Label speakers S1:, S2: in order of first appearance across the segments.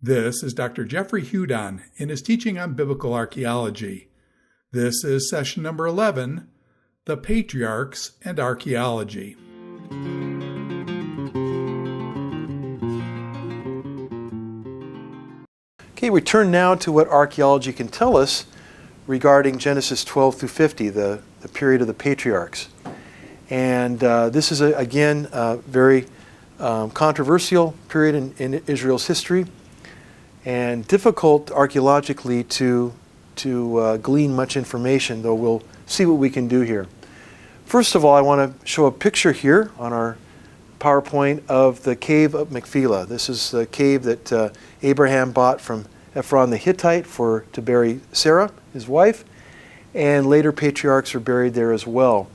S1: This is Dr. Jeffrey Hudon in his teaching on biblical archaeology. This is session number 11, The Patriarchs and Archaeology.
S2: Okay, we turn now to what archaeology can tell us regarding Genesis 12 through 50, the period of the patriarchs. And this is, again, a very controversial period in Israel's history, and difficult archaeologically to glean much information, though we'll see what we can do here. First of all, I want to show a picture here on our PowerPoint of the cave of Machpelah. This is the cave that Abraham bought from Ephron the Hittite to bury Sarah, his wife, and later patriarchs are buried there as well.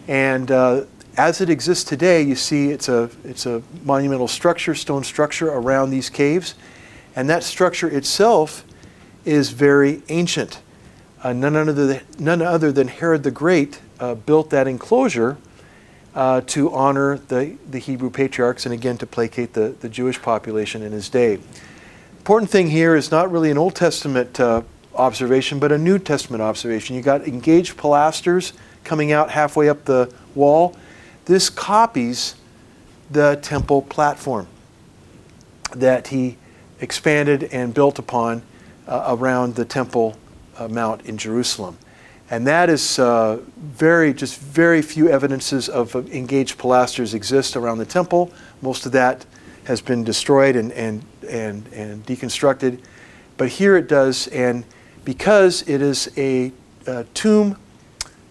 S2: And as it exists today, you see it's a monumental structure, stone structure around these caves, and that structure itself is very ancient. None other than Herod the Great built that enclosure to honor the Hebrew patriarchs and again to placate the Jewish population in his day. Important thing here is not really an Old Testament observation, but a New Testament observation. You got engaged pilasters coming out halfway up the wall. This copies the temple platform that he expanded and built upon around the Temple Mount in Jerusalem. And that is very few evidences of engaged pilasters exist around the temple. Most of that has been destroyed and deconstructed. But here it does, and because it is a tomb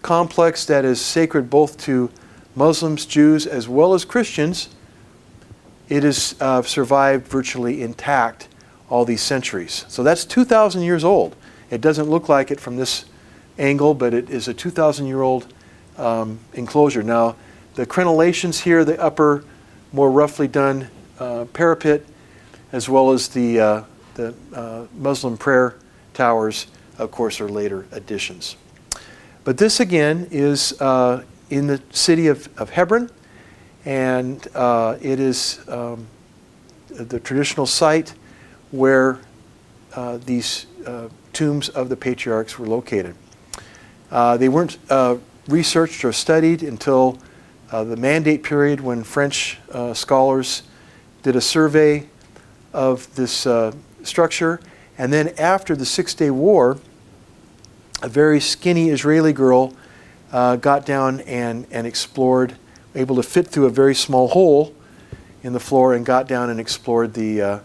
S2: complex that is sacred both to Muslims, Jews, as well as Christians, it has survived virtually intact all these centuries. So that's 2,000 years old. It doesn't look like it from this angle, but it is a 2,000-year-old enclosure. Now, the crenellations here, the upper, more roughly done parapet, as well as the Muslim prayer towers, of course, are later additions. But this, again, is in the city of Hebron, and it is the traditional site where these tombs of the patriarchs were located. They weren't researched or studied until the Mandate period, when French scholars did a survey of this structure. And then after the Six-Day War, a very skinny Israeli girl got down and explored, able to fit through a very small hole in the floor, and got down and explored the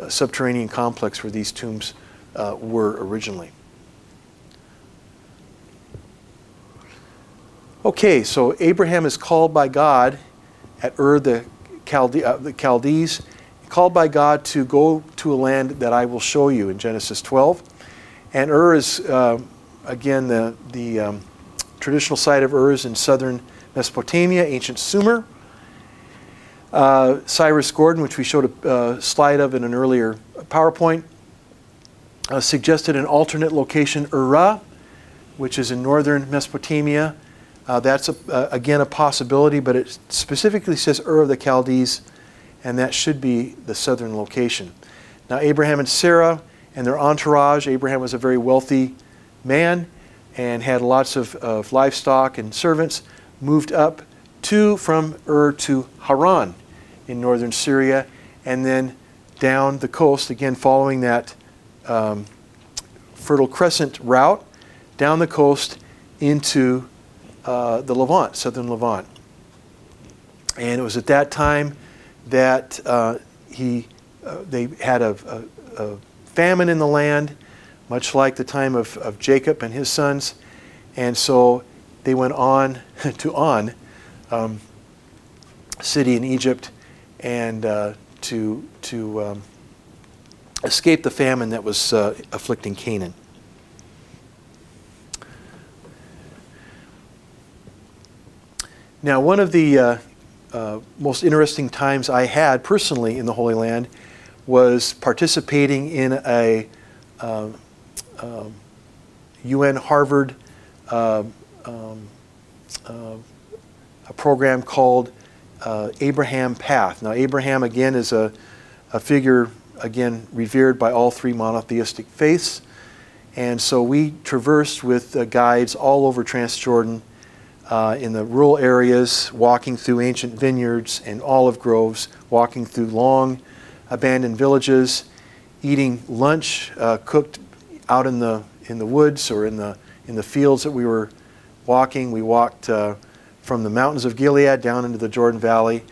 S2: subterranean complex where these tombs were originally. Okay, so Abraham is called by God at Ur the Chaldees, called by God to go to a land that I will show you in Genesis 12. And Ur is, again, the traditional site of Ur is in southern Mesopotamia, ancient Sumer. Cyrus Gordon, which we showed a slide of in an earlier PowerPoint, suggested an alternate location, Ura, which is in northern Mesopotamia. That's, again, a possibility, but it specifically says Ur of the Chaldees, and that should be the southern location. Now, Abraham and Sarah and their entourage, Abraham was a very wealthy man and had lots of livestock and servants, moved up from Ur to Haran in northern Syria, and then down the coast, again following that Fertile Crescent route, down the coast into the Levant, southern Levant. And it was at that time that they had a famine in the land, much like the time of Jacob and his sons. And so they went on to On, city in Egypt, and to escape the famine that was afflicting Canaan. Now, one of the most interesting times I had personally in the Holy Land was participating in a UN Harvard a program called Abraham Path. Now, Abraham, again, is a figure again, revered by all three monotheistic faiths. And so we traversed with guides all over Transjordan in the rural areas, walking through ancient vineyards and olive groves, walking through long abandoned villages, eating lunch cooked out in the woods or in the fields that we were walking. We walked from the mountains of Gilead down into the Jordan Valley,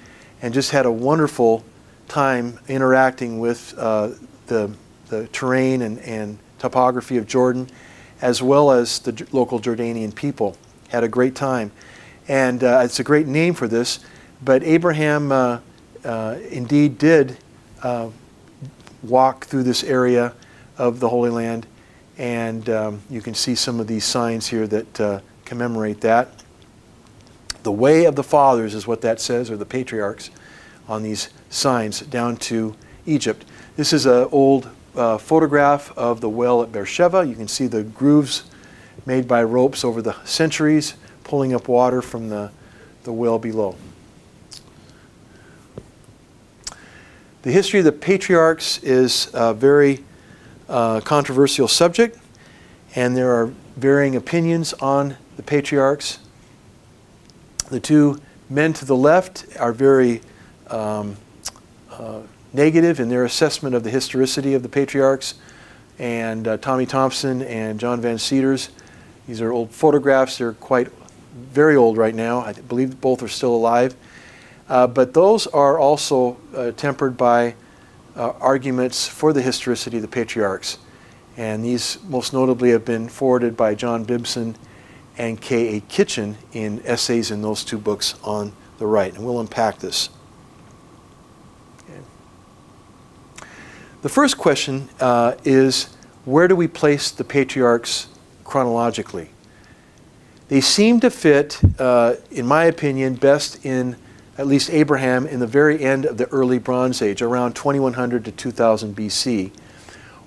S2: and just had a wonderful time interacting with the terrain and topography of Jordan, as well as the local Jordanian people. Had a great time. And it's a great name for this, but Abraham indeed did walk through this area of the Holy Land, and you can see some of these signs here that commemorate that. The way of the fathers is what that says, or the patriarchs, on these signs down to Egypt. This is an old photograph of the well at Beersheba. You can see the grooves made by ropes over the centuries, pulling up water from the well below. The history of the patriarchs is a very controversial subject, and there are varying opinions on the patriarchs. The two men to the left are very negative in their assessment of the historicity of the patriarchs, and Tommy Thompson and John Van Seters. These are old photographs. They're very old right now. I believe both are still alive. But those are also tempered by arguments for the historicity of the patriarchs. And these most notably have been forwarded by John Bibson and K.A. Kitchen in essays in those two books on the right. And we'll unpack this. Okay. The first question is, where do we place the patriarchs chronologically? They seem to fit, in my opinion, best in at least Abraham in the very end of the early Bronze Age, around 2100 to 2000 BC,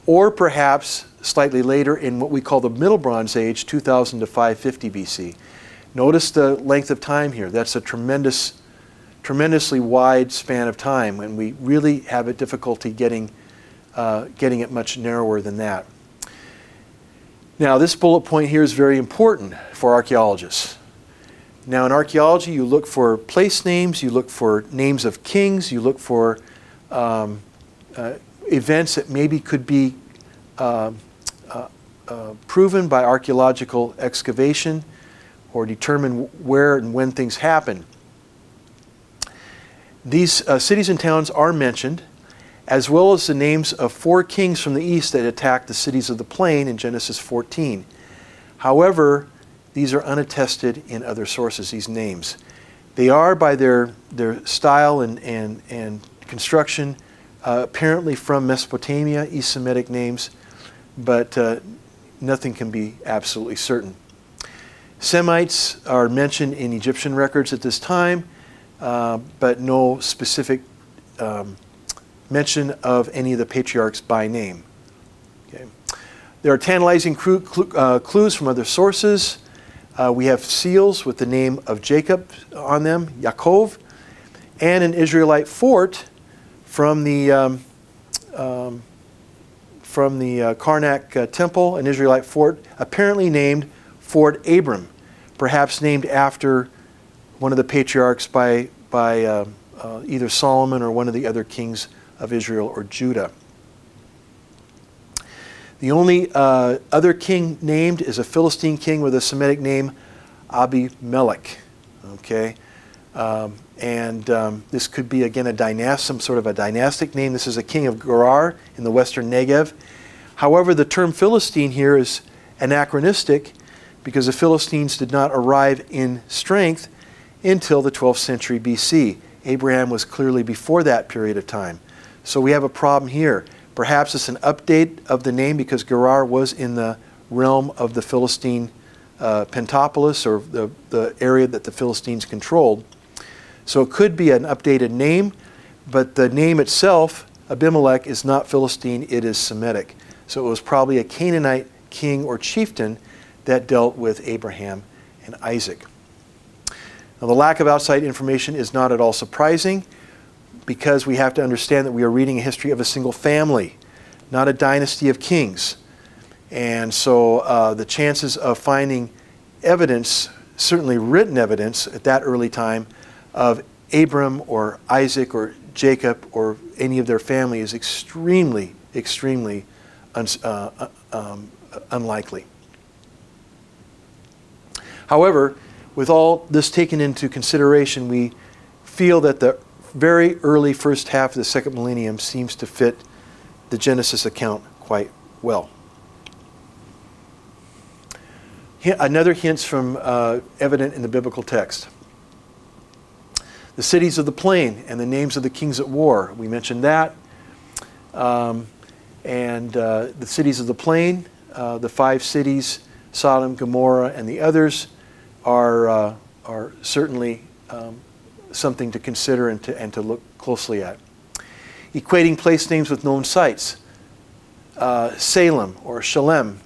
S2: or perhaps slightly later in what we call the Middle Bronze Age, 2000 to 550 BC. Notice the length of time here. That's a tremendously wide span of time, and we really have a difficulty getting it much narrower than that. Now, this bullet point here is very important for archaeologists. Now, in archaeology, you look for place names, you look for names of kings, you look for events that maybe could be proven by archaeological excavation or determine where and when things happen. These cities and towns are mentioned, as well as the names of 4 kings from the east that attacked the cities of the plain in Genesis 14. However, these are unattested in other sources, these names. They are, by their style and construction, apparently from Mesopotamia, East Semitic names, but nothing can be absolutely certain. Semites are mentioned in Egyptian records at this time, but no specific mention of any of the patriarchs by name. Okay. There are tantalizing clues from other sources. We have seals with the name of Jacob on them, Yaakov, and an Israelite fort from the Karnak temple, an Israelite fort apparently named Fort Abram, perhaps named after one of the patriarchs by either Solomon or one of the other kings of Israel or Judah. The only other king named is a Philistine king with a Semitic name, Abimelech. Okay, this could be again some sort of a dynastic name. This is a king of Gerar in the western Negev. However, the term Philistine here is anachronistic because the Philistines did not arrive in strength until the 12th century BC. Abraham was clearly before that period of time. So we have a problem here. Perhaps it's an update of the name because Gerar was in the realm of the Philistine Pentapolis, or the area that the Philistines controlled. So it could be an updated name, but the name itself, Abimelech, is not Philistine, it is Semitic. So it was probably a Canaanite king or chieftain that dealt with Abraham and Isaac. Now, the lack of outside information is not at all surprising because we have to understand that we are reading a history of a single family, not a dynasty of kings. And so the chances of finding evidence, certainly written evidence at that early time, of Abram or Isaac or Jacob or any of their family is extremely, extremely unlikely. However, with all this taken into consideration, we feel that the very early first half of the second millennium seems to fit the Genesis account quite well. Another hints from evident in the biblical text. The cities of the plain and the names of the kings at war. We mentioned that. The cities of the plain, the 5 cities, Sodom, Gomorrah, and the others, are certainly something to consider and to look closely at. Equating place names with known sites. Salem or Shalem,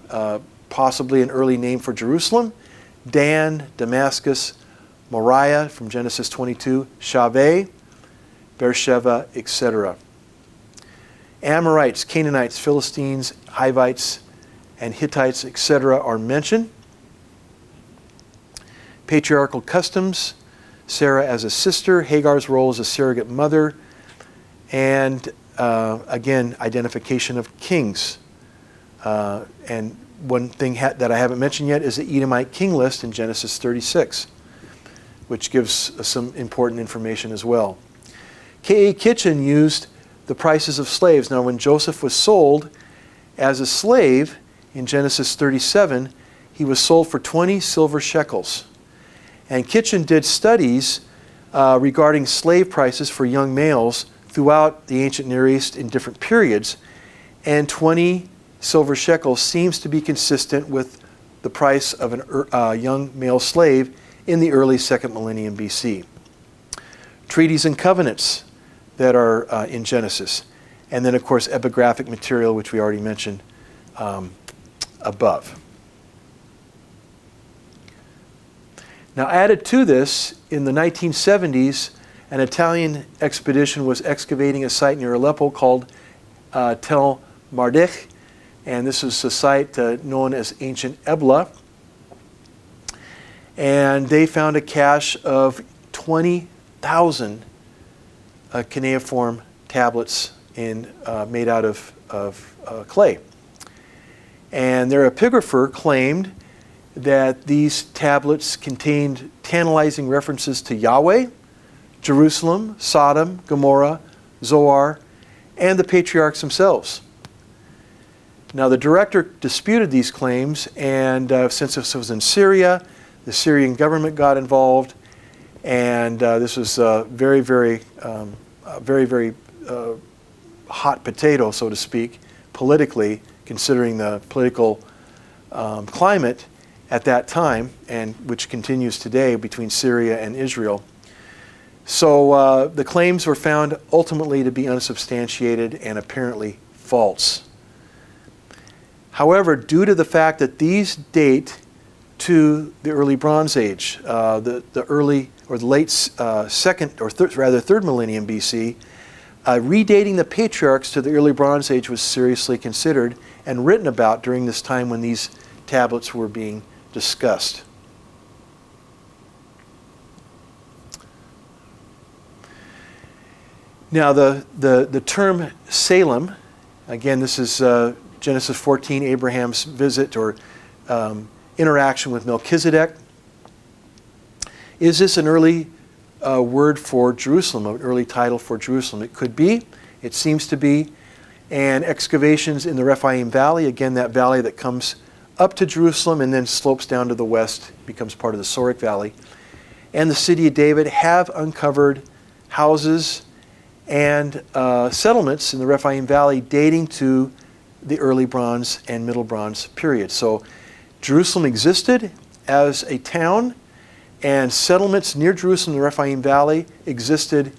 S2: possibly an early name for Jerusalem. Dan, Damascus, Moriah from Genesis 22, Shaveh, Beersheba, etc. Amorites, Canaanites, Philistines, Hivites, and Hittites, etc. are mentioned. Patriarchal customs, Sarah as a sister, Hagar's role as a surrogate mother, and again, identification of kings. And one thing that I haven't mentioned yet is the Edomite king list in Genesis 36, which gives some important information as well. K.A. Kitchen used the prices of slaves. Now, when Joseph was sold as a slave in Genesis 37, he was sold for 20 silver shekels. And Kitchen did studies regarding slave prices for young males throughout the ancient Near East in different periods, and 20 silver shekels seems to be consistent with the price of a young male slave in the early 2nd millennium BC. Treaties and covenants that are in Genesis. And then, of course, epigraphic material, which we already mentioned above. Now, added to this, in the 1970s, an Italian expedition was excavating a site near Aleppo called Tel Mardich, and this is a site known as ancient Ebla. And they found a cache of 20,000 cuneiform tablets made out of clay. And their epigrapher claimed that these tablets contained tantalizing references to Yahweh, Jerusalem, Sodom, Gomorrah, Zoar, and the patriarchs themselves. Now, the director disputed these claims, and since this was in Syria, the Syrian government got involved, and this was very, very hot potato, so to speak, politically, considering the political climate at that time, and which continues today between Syria and Israel. So the claims were found ultimately to be unsubstantiated and apparently false. However, due to the fact that these date to the early Bronze Age, the early or the late third millennium BC, redating the patriarchs to the early Bronze Age was seriously considered and written about during this time when these tablets were being discussed. Now, the term Salem, again, this is Genesis 14, Abraham's visit or interaction with Melchizedek. Is this an early word for Jerusalem, an early title for Jerusalem? It could be. It seems to be. And excavations in the Rephaim Valley, again, that valley that comes up to Jerusalem and then slopes down to the west, becomes part of the Soric Valley, and the city of David have uncovered houses and settlements in the Rephaim Valley dating to the early Bronze and Middle Bronze period. So Jerusalem existed as a town, and settlements near Jerusalem in the Rephaim Valley existed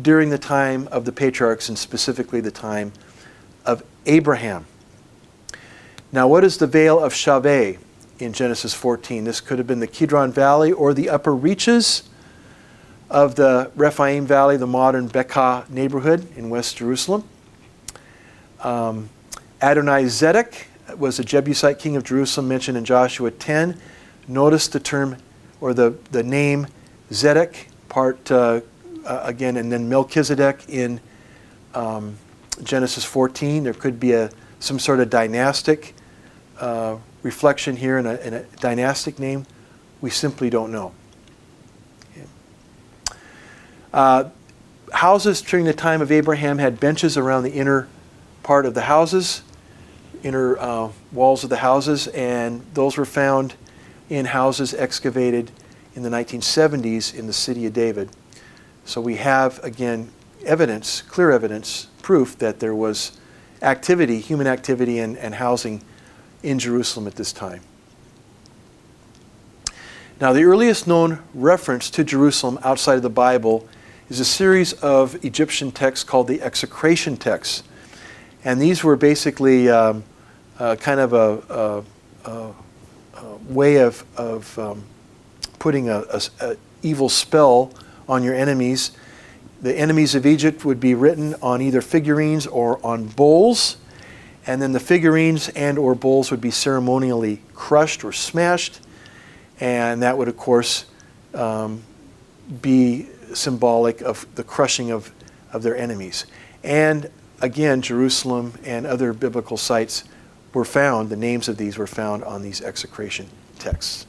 S2: during the time of the patriarchs, and specifically the time of Abraham. Now, what is the Vale of Shaveh in Genesis 14? This could have been the Kidron Valley or the upper reaches of the Rephaim Valley, the modern Bekaa neighborhood in West Jerusalem. Adonai-Zedek was a Jebusite king of Jerusalem mentioned in Joshua 10. Notice the term or the name Zedek, again, and then Melchizedek in Genesis 14. There could be some sort of dynastic reflection here in a dynastic name. We simply don't know. Houses during the time of Abraham had benches around the inner part of the houses, inner walls of the houses, and those were found in houses excavated in the 1970s in the city of David. So we have, again, evidence, clear evidence, proof that there was activity, human activity and housing in Jerusalem at this time. Now, the earliest known reference to Jerusalem outside of the Bible is a series of Egyptian texts called the execration texts. And these were basically kind of a way of putting an evil spell on your enemies. The enemies of Egypt would be written on either figurines or on bowls, and then the figurines and or bowls would be ceremonially crushed or smashed, and that would, of course, be symbolic of the crushing of their enemies. And again, Jerusalem and other biblical sites were found, the names of these were found on these execration texts.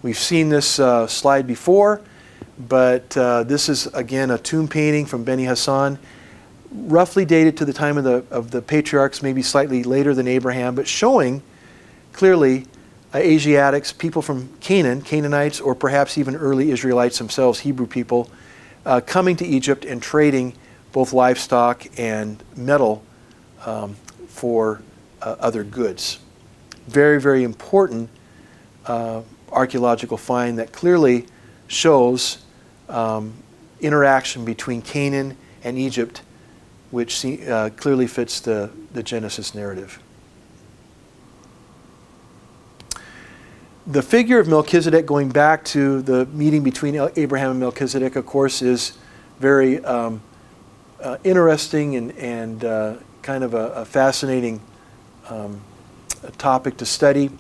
S2: We've seen this slide before, but this is, again, a tomb painting from Beni Hassan, roughly dated to the time of the patriarchs, maybe slightly later than Abraham, but showing clearly Asiatics, people from Canaan, Canaanites, or perhaps even early Israelites themselves, Hebrew people, coming to Egypt and trading both livestock and metal for other goods. Very, very important archaeological find that clearly shows interaction between Canaan and Egypt, which clearly fits the Genesis narrative. The figure of Melchizedek, going back to the meeting between Abraham and Melchizedek, of course, is very interesting and kind of a fascinating topic to study.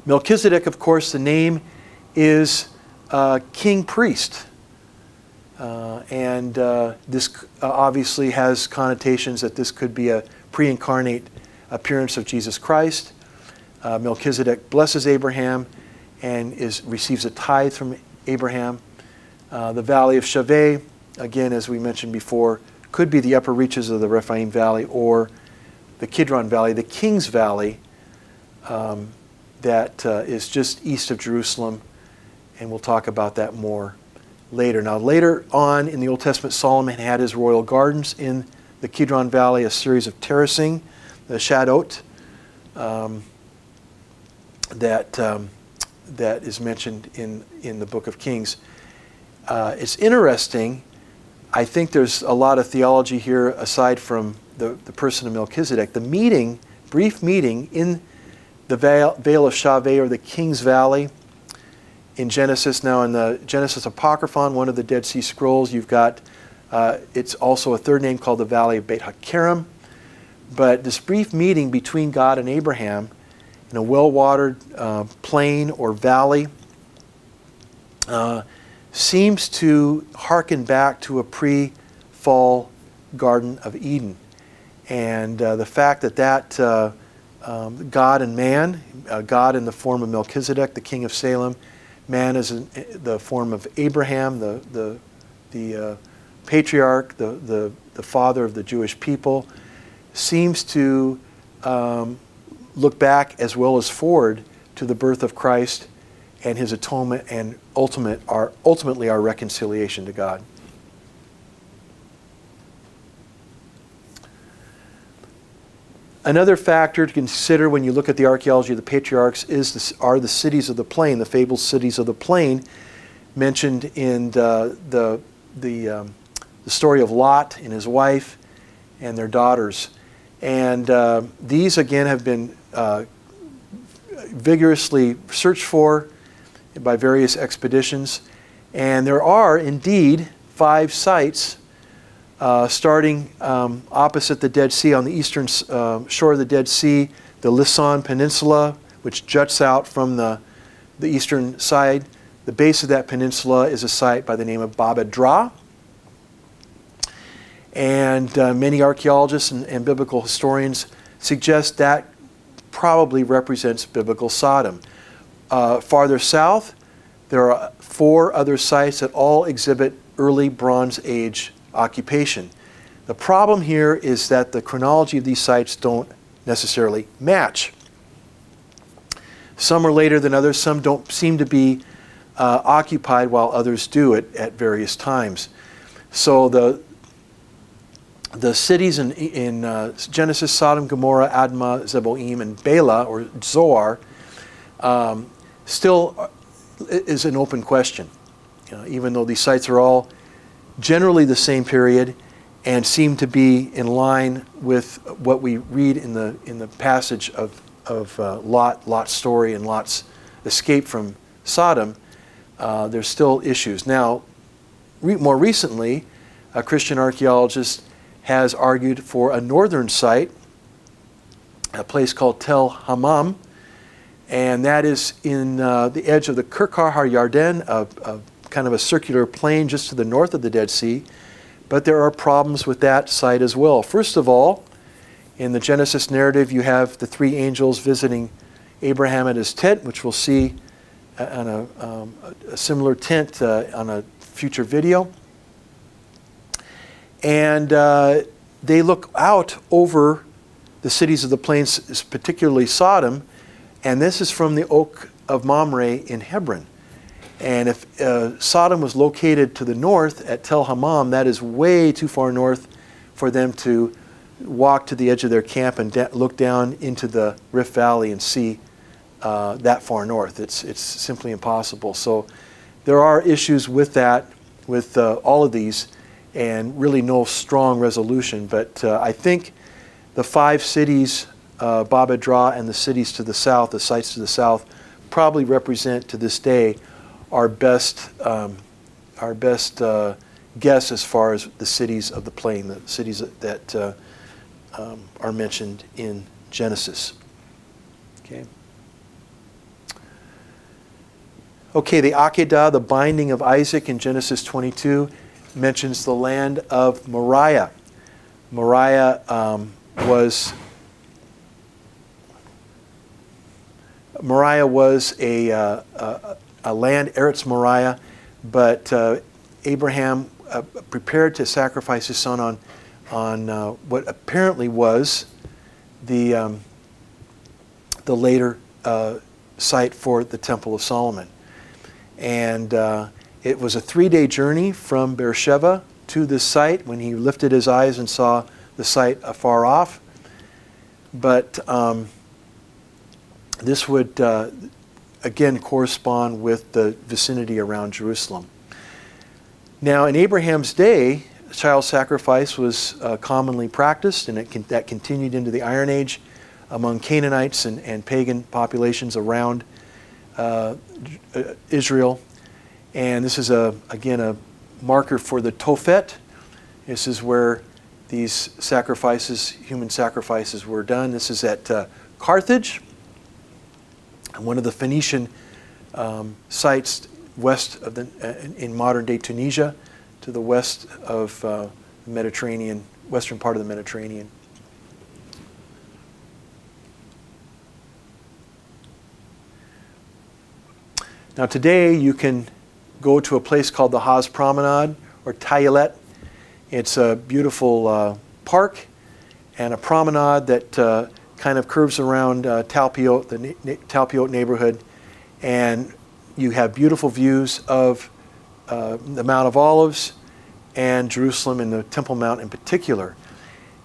S2: Melchizedek, of course, the name is king priest. And this obviously has connotations that this could be a pre-incarnate appearance of Jesus Christ. Melchizedek blesses Abraham and receives a tithe from Abraham. The Valley of Shaveh, again, as we mentioned before, could be the upper reaches of the Rephaim Valley or the Kidron Valley, the King's Valley, that is just east of Jerusalem, and we'll talk about that more later. Now, later on in the Old Testament, Solomon had his royal gardens in the Kidron Valley, a series of terracing, the Shadot, that is mentioned in the Book of Kings. It's interesting. I think there's a lot of theology here aside from the person of Melchizedek. The brief meeting in the Vale of Shaveh, or the King's Valley, in Genesis. Now, in the Genesis Apocryphon, one of the Dead Sea Scrolls, you've got, it's also a third name called the Valley of Beit HaKerem. But this brief meeting between God and Abraham in a well-watered plain or valley seems to hearken back to a pre-fall Garden of Eden. And the fact that God and man, God in the form of Melchizedek, the king of Salem, man is in the form of Abraham, the patriarch, the father of the Jewish people, seems to look back as well as forward to the birth of Christ and his atonement and ultimately our reconciliation to God. Another factor to consider when you look at the archaeology of the patriarchs are the cities of the plain, the fabled cities of the plain mentioned in the story of Lot and his wife and their daughters. And these, again, have been vigorously searched for by various expeditions. And there are indeed 5 sites starting opposite the Dead Sea on the eastern shore of the Dead Sea, the Lisan Peninsula, which juts out from the eastern side. The base of that peninsula is a site by the name of Baba Dra. And many archaeologists and biblical historians suggest that probably represents biblical Sodom. Farther south, there are 4 other sites that all exhibit early Bronze Age occupation. The problem here is that the chronology of these sites don't necessarily match. Some are later than others. Some don't seem to be occupied while others do at various times. So the cities in Genesis, Sodom, Gomorrah, Admah, Zeboim, and Bela, or Zoar, still is an open question. Even though these sites are all generally the same period and seem to be in line with what we read in the passage of Lot's story and Lot's escape from Sodom, there's still issues. Now, more recently, a Christian archaeologist has argued for a northern site, a place called Tel Hammam, and that is in the edge of the Kirkar HaYarden, a kind of a circular plain just to the north of the Dead Sea. But there are problems with that site as well. First of all, in the Genesis narrative, you have the 3 angels visiting Abraham at his tent, which we'll see on a similar tent on a future video. And they look out over the cities of the plains, particularly Sodom, and this is from the Oak of Mamre in Hebron. And if Sodom was located to the north at Tel Hammam, that is way too far north for them to walk to the edge of their camp and look down into the Rift Valley and see that far north. It's simply impossible. So there are issues with that, with all of these, and really no strong resolution. But I think the 5 cities, Baba Dra, and the cities to the south, the sites to the south, probably represent to this day our best guess as far as the cities of the plain, the cities that are mentioned in Genesis. Okay, the Akedah, the binding of Isaac in Genesis 22, mentions the land of Moriah. Moriah was a land, Eretz Moriah, but Abraham prepared to sacrifice his son on what apparently was the later site for the Temple of Solomon. And it was a 3-day journey from Beersheba to this site when he lifted his eyes and saw the site afar off. But this would again correspond with the vicinity around Jerusalem. Now, in Abraham's day, child sacrifice was commonly practiced, and that continued into the Iron Age among Canaanites and pagan populations around Israel. And this is again a marker for the Tophet. This is where these sacrifices, human sacrifices, were done. This is at Carthage, one of the Phoenician sites west of in modern-day Tunisia, to the west of the Mediterranean, western part of the Mediterranean. Now today you can go to a place called the Haz Promenade, or Tayelet. It's a beautiful park and a promenade that kind of curves around Talpiot, the Talpiot neighborhood, and you have beautiful views of the Mount of Olives and Jerusalem and the Temple Mount in particular.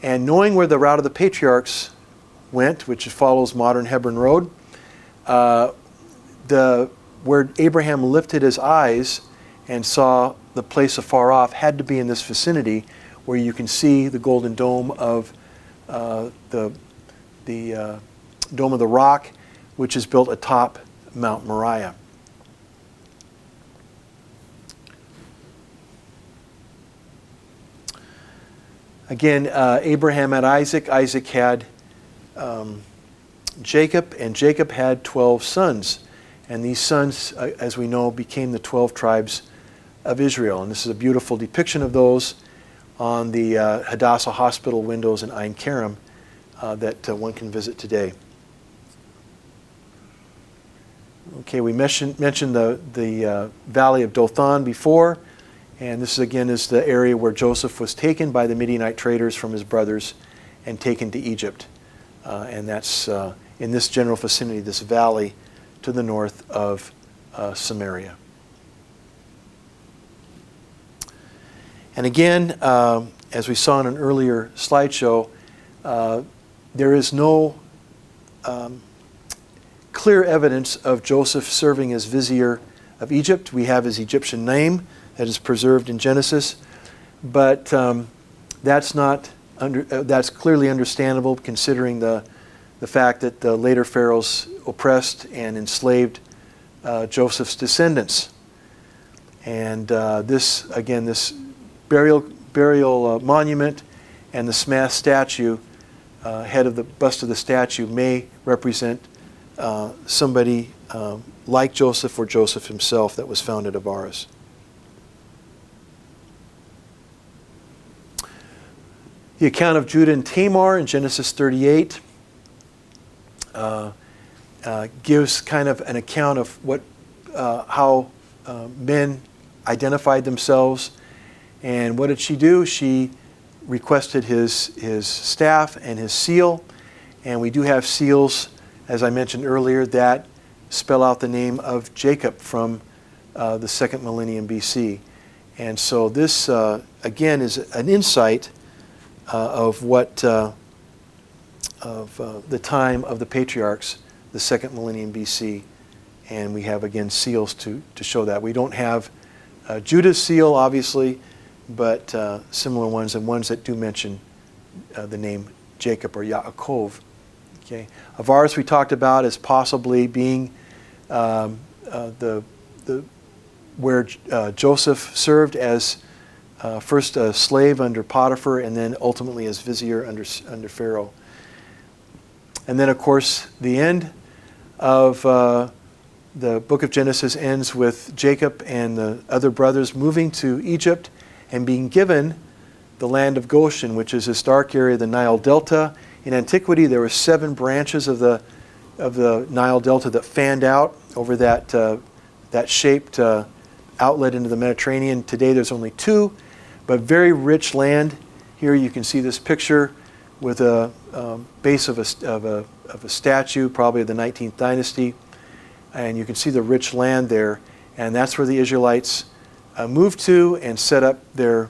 S2: And knowing where the route of the Patriarchs went, which follows modern Hebron Road, where Abraham lifted his eyes and saw the place afar off had to be in this vicinity where you can see the golden dome of the Dome of the Rock, which is built atop Mount Moriah. Again, Abraham had Isaac, Isaac had Jacob, and Jacob had 12 sons. And these sons, as we know, became the 12 tribes of Israel. And this is a beautiful depiction of those on the Hadassah Hospital windows in Ein Kerem that one can visit today. Okay, we mentioned the valley of Dothan before, and this again is the area where Joseph was taken by the Midianite traders from his brothers and taken to Egypt. And that's in this general vicinity, this valley to the north of Samaria. And again, as we saw in an earlier slideshow, there is no clear evidence of Joseph serving as vizier of Egypt. We have his Egyptian name that is preserved in Genesis, but that's clearly understandable considering the fact that the later pharaohs oppressed and enslaved Joseph's descendants. And this burial monument and the smashed statue, head of the bust of the statue, may represent somebody like Joseph or Joseph himself that was found at Avaris. The account of Judah and Tamar in Genesis 38 gives kind of an account of how men identified themselves. And what did she do? She requested his staff and his seal. And we do have seals, as I mentioned earlier, that spell out the name of Jacob from the 2nd millennium BC. And so this, again, is an insight of the time of the patriarchs, the 2nd millennium BC. And we have, again, seals to show that. We don't have Judah's seal, obviously, but similar ones, and ones that do mention the name Jacob or Yaakov. Okay. Avaris we talked about as possibly being where Joseph served as first a slave under Potiphar and then ultimately as vizier under Pharaoh. And then, of course, the end of the book of Genesis ends with Jacob and the other brothers moving to Egypt and being given the land of Goshen, which is this dark area of the Nile Delta. In antiquity, there were 7 branches of the Nile Delta that fanned out over that shaped outlet into the Mediterranean. Today, there's only 2, but very rich land. Here you can see this picture with a base of a statue, probably of the 19th dynasty, and you can see the rich land there. And that's where the Israelites moved to and set up their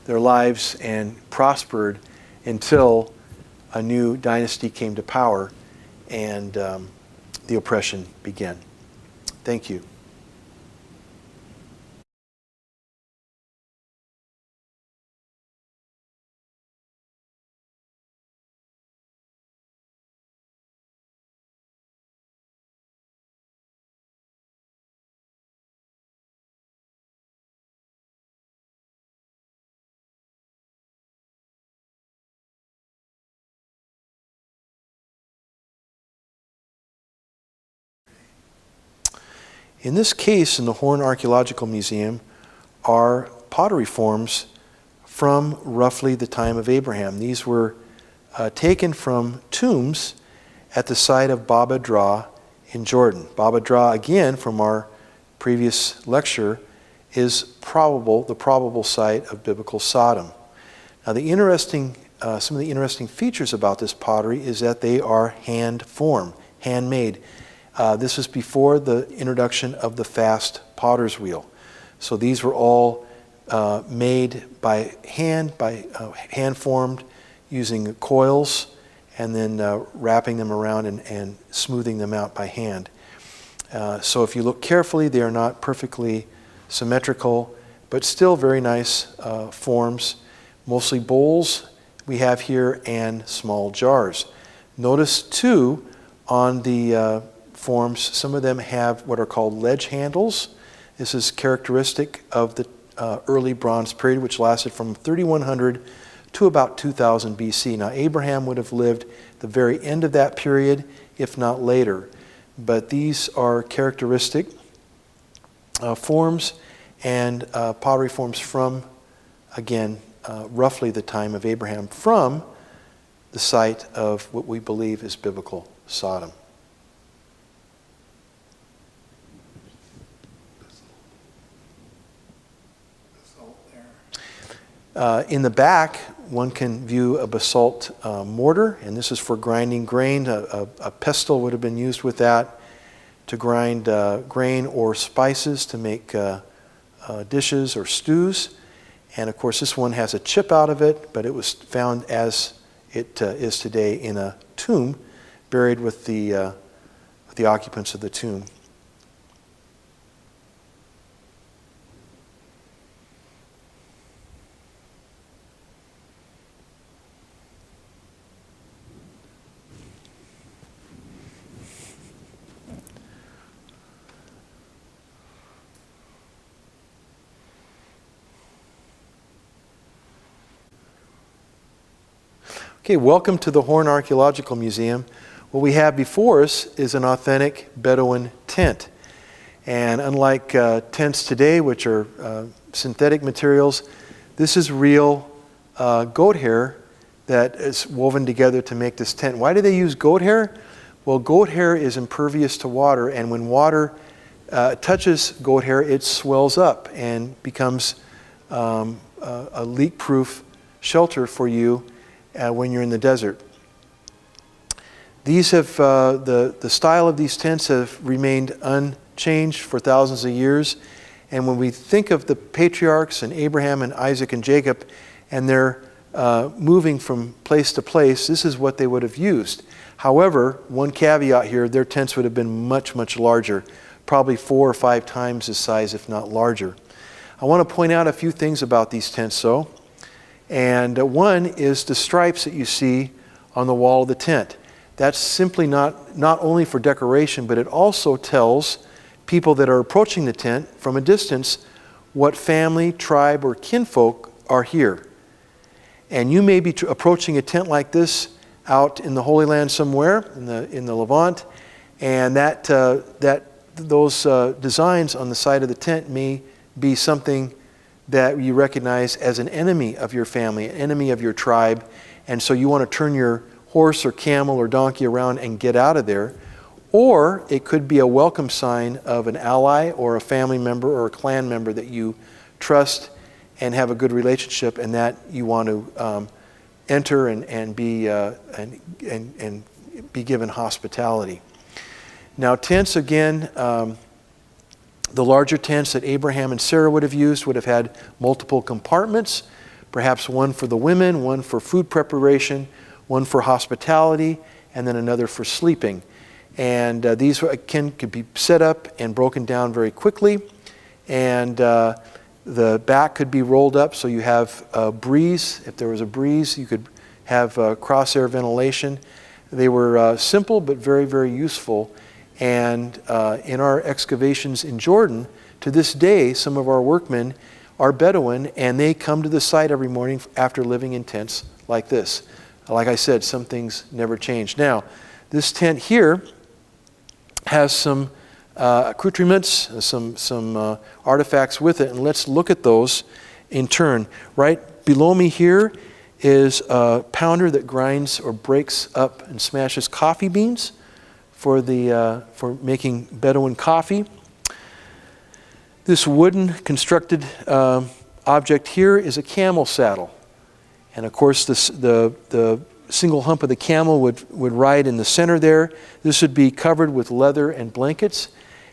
S2: lives and prospered until a new dynasty came to power and the oppression began. Thank you. In this case, in the Horn Archaeological Museum, are pottery forms from roughly the time of Abraham. These were taken from tombs at the site of Baba Dra in Jordan. Baba Dra, again, from our previous lecture, is the probable site of biblical Sodom. Now, some of the interesting features about this pottery is that they are hand-formed, handmade. This was before the introduction of the fast potter's wheel. So these were all made by hand formed using coils and then wrapping them around and smoothing them out by hand. So if you look carefully, they are not perfectly symmetrical, but still very nice forms. Mostly bowls we have here and small jars. Notice too on the forms, some of them have what are called ledge handles. This is characteristic of the early Bronze period, which lasted from 3100 to about 2000 BC. Now, Abraham would have lived the very end of that period, if not later. But these are characteristic forms and pottery forms from, again, roughly the time of Abraham, from the site of what we believe is biblical Sodom. In the back, one can view a basalt mortar, and this is for grinding grain. A pestle would have been used with that to grind grain or spices to make dishes or stews. And of course, this one has a chip out of it, but it was found as it is today in a tomb, buried with the occupants of the tomb. Okay, welcome to the Horn Archaeological Museum. What we have before us is an authentic Bedouin tent. And unlike tents today, which are synthetic materials, this is real goat hair that is woven together to make this tent. Why do they use goat hair? Well, goat hair is impervious to water, and when water touches goat hair, it swells up and becomes a leak-proof shelter for you when you're in the desert. These have the style of these tents have remained unchanged for thousands of years. And when we think of the patriarchs and Abraham and Isaac and Jacob, and they're moving from place to place, this is what they would have used. However, one caveat here, their tents would have been much, much larger, probably 4 or 5 times the size, if not larger. I want to point out a few things about these tents, though. And one is the stripes that you see on the wall of the tent. That's simply not only for decoration, but it also tells people that are approaching the tent from a distance what family, tribe, or kinfolk are here. And you may be approaching a tent like this out in the Holy Land somewhere, in the Levant, and those designs on the side of the tent may be something that you recognize as an enemy of your family, an enemy of your tribe, and so you want to turn your horse or camel or donkey around and get out of there. Or it could be a welcome sign of an ally or a family member or a clan member that you trust and have a good relationship, and that you want to enter and be given hospitality. Now, tents, again, the larger tents that Abraham and Sarah would have used would have had multiple compartments, perhaps one for the women, one for food preparation, one for hospitality, and then another for sleeping. And these, again, could be set up and broken down very quickly. And the back could be rolled up so you have a breeze. If there was a breeze, you could have cross-air ventilation. They were simple but very, very useful. And in our excavations in Jordan, to this day, some of our workmen are Bedouin, and they come to the site every morning after living in tents like this. Like I said, some things never change. Now, this tent here has some accoutrements, some artifacts with it, and let's look at those in turn. Right below me here is a pounder that grinds or breaks up and smashes coffee beans for making Bedouin coffee. This wooden constructed object here is a camel saddle. And of course, the single hump of the camel would ride in the center there. This would be covered with leather and blankets,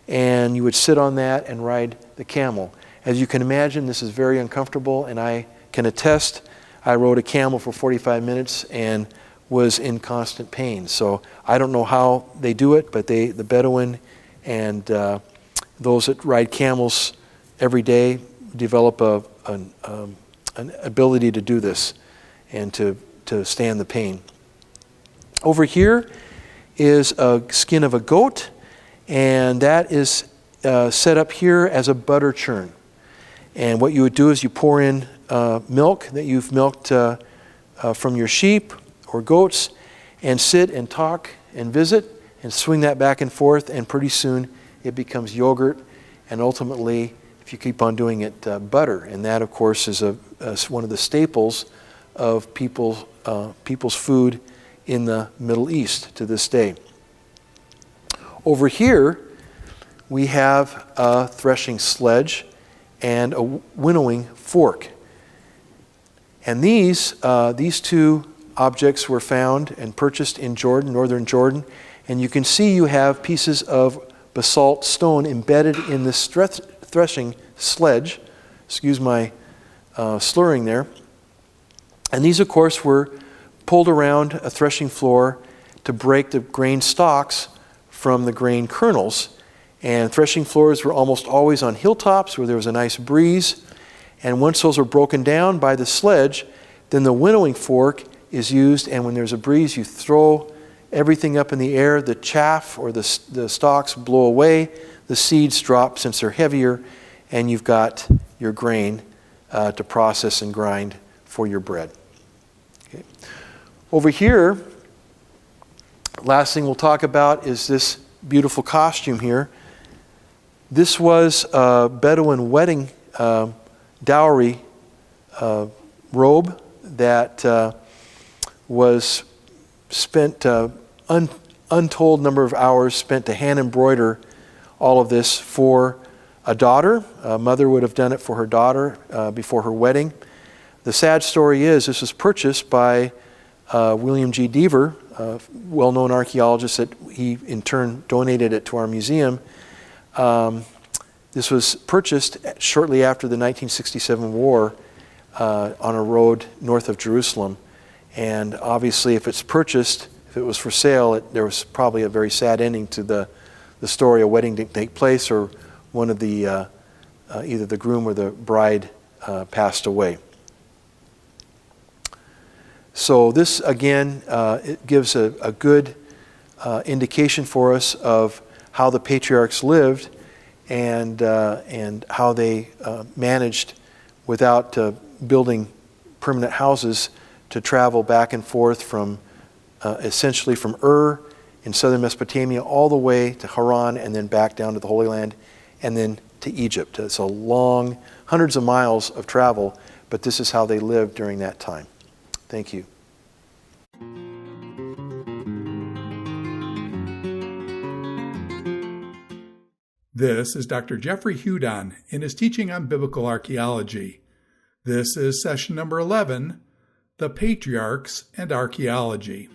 S2: and you would sit on that and ride the camel. As you can imagine, this is very uncomfortable, and I can attest, I rode a camel for 45 minutes and was in constant pain. So I don't know how they do it, but the Bedouin and those that ride camels every day develop an ability to do this and to stand the pain. Over here is a skin of a goat, and that is set up here as a butter churn. And what you would do is you pour in milk that you've milked from your sheep or goats and sit and talk and visit and swing that back and forth, and pretty soon it becomes yogurt, and ultimately, if you keep on doing it, butter. And that, of course, is one of the staples of people's food in the Middle East to this day. Over here, we have a threshing sledge and a winnowing fork. And these two objects were found and purchased in Jordan, northern Jordan. And you can see you have pieces of basalt stone embedded in this threshing sledge. Excuse my slurring there. And these, of course, were pulled around a threshing floor to break the grain stalks from the grain kernels. And threshing floors were almost always on hilltops where there was a nice breeze. And once those are broken down by the sledge, then the winnowing fork is used, and when there's a breeze, you throw everything up in the air. The chaff or the stalks blow away. The seeds drop since they're heavier, and you've got your grain to process and grind for your bread. Okay. Over here, last thing we'll talk about is this beautiful costume here. This was a Bedouin wedding dowry robe that was spent untold number of hours spent to hand embroider all of this for a daughter. A mother would have done it for her daughter before her wedding. The sad story is this was purchased by William G. Deaver, a well-known archaeologist, that he in turn donated it to our museum. This was purchased shortly after the 1967 war on a road north of Jerusalem. And obviously, if it's purchased, if it was for sale, there was probably a very sad ending to the story. A wedding didn't take place, or one of the either the groom or the bride passed away. So this again, it gives a good indication for us of how the patriarchs lived and how they managed, without building permanent houses, to travel back and forth from essentially from Ur in southern Mesopotamia all the way to Haran, and then back down to the Holy Land, and then to Egypt. It's a long, hundreds of miles of travel, but this is how they lived during that time. Thank you.
S1: This is Dr. Jeffrey Hudon in his teaching on biblical archaeology. This is session number 11, The Patriarchs and Archaeology.